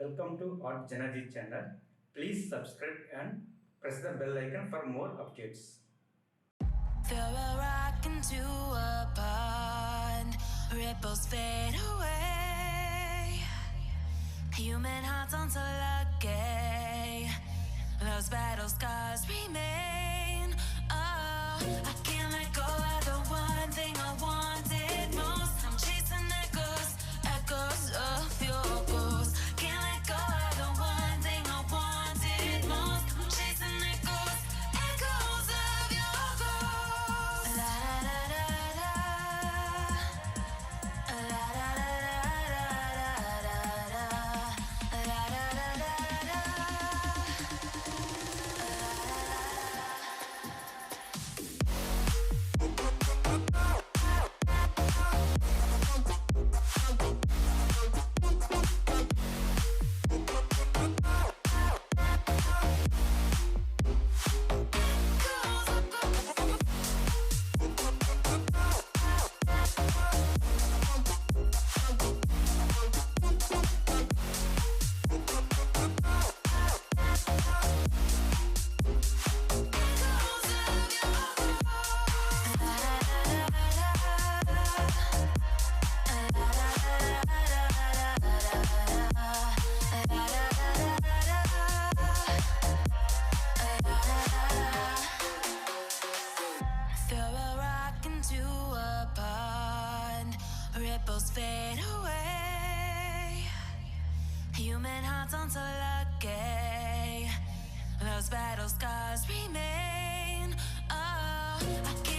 Welcome to artjanag channel. Please subscribe and press the bell icon for more updates. Throw a rock into a pond, ripples fade away. Human hearts aren't so lucky, those battle scars remain. Oh, I can't let go of the one thing I wanted most. I'm chasing echoes of your ghost. Can't let go of the one thing I wanted most. I'm chasing echoes of your ghost. La da da da, la da da da da da, la da da da da. Ripples fade away. Human hearts aren't so lucky, those battle scars remain. Oh, I can't